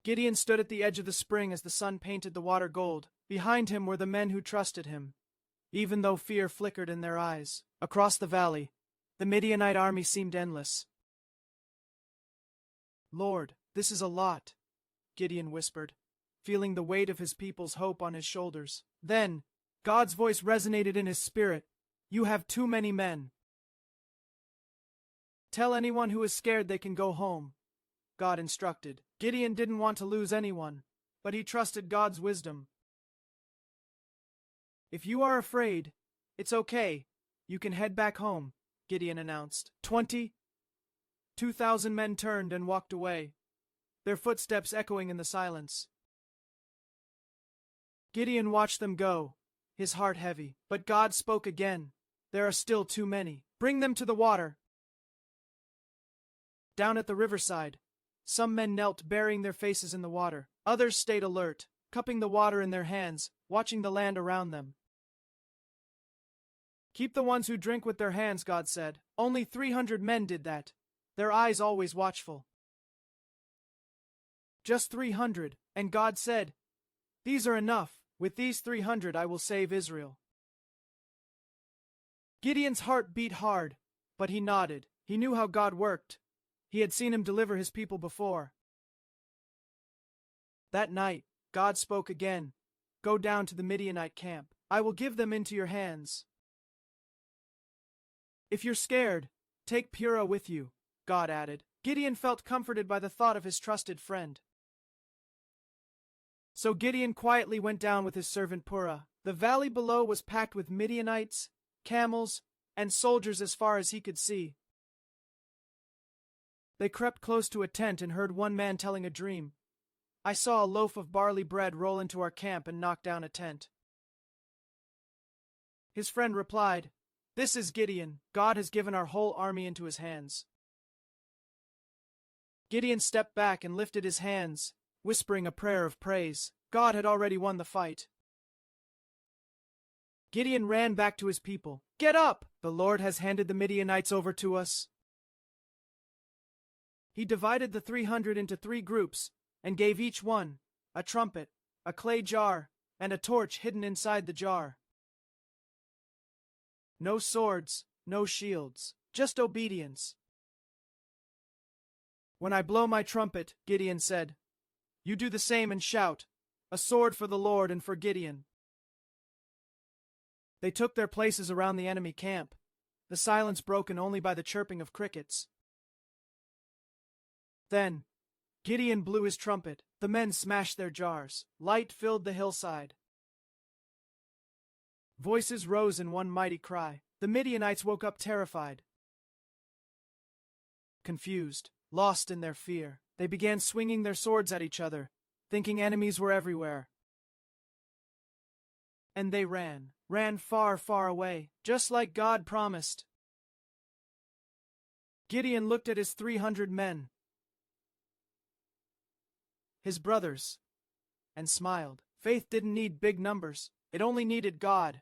Gideon stood at the edge of the spring as the sun painted the water gold. Behind him were the men who trusted him, even though fear flickered in their eyes. Across the valley, the Midianite army seemed endless. "Lord, this is a lot," Gideon whispered, feeling the weight of his people's hope on his shoulders. Then, God's voice resonated in his spirit. "You have too many men. Tell anyone who is scared they can go home," God instructed. Gideon didn't want to lose anyone, but he trusted God's wisdom. "If you are afraid, it's okay. You can head back home," Gideon announced. 2,000 men turned and walked away, their footsteps echoing in the silence. Gideon watched them go, his heart heavy. But God spoke again. "There are still too many. Bring them to the water." Down at the riverside, some men knelt burying their faces in the water. Others stayed alert, cupping the water in their hands, watching the land around them. "Keep the ones who drink with their hands," God said. Only 300 men did that, their eyes always watchful. Just 300, and God said, "These are enough. With these 300 I will save Israel." Gideon's heart beat hard, but he nodded. He knew how God worked. He had seen him deliver his people before. That night, God spoke again. "Go down to the Midianite camp. I will give them into your hands. If you're scared, take Purah with you," God added. Gideon felt comforted by the thought of his trusted friend. So Gideon quietly went down with his servant Purah. The valley below was packed with Midianites, camels, and soldiers as far as he could see. They crept close to a tent and heard one man telling a dream. "I saw a loaf of barley bread roll into our camp and knock down a tent." His friend replied, "This is Gideon. God has given our whole army into his hands." Gideon stepped back and lifted his hands, whispering a prayer of praise. God had already won the fight. Gideon ran back to his people. "Get up! The Lord has handed the Midianites over to us." He divided the 300 into 3 groups and gave each one a trumpet, a clay jar, and a torch hidden inside the jar. No swords, no shields, just obedience. "When I blow my trumpet," Gideon said, "you do the same and shout, 'A sword for the Lord and for Gideon.'" They took their places around the enemy camp, the silence broken only by the chirping of crickets. Then, Gideon blew his trumpet. The men smashed their jars. Light filled the hillside. Voices rose in one mighty cry. The Midianites woke up terrified. Confused, lost in their fear, they began swinging their swords at each other, thinking enemies were everywhere. And they ran far, far away, just like God promised. Gideon looked at his 300 men, his brothers, and smiled. Faith didn't need big numbers, it only needed God.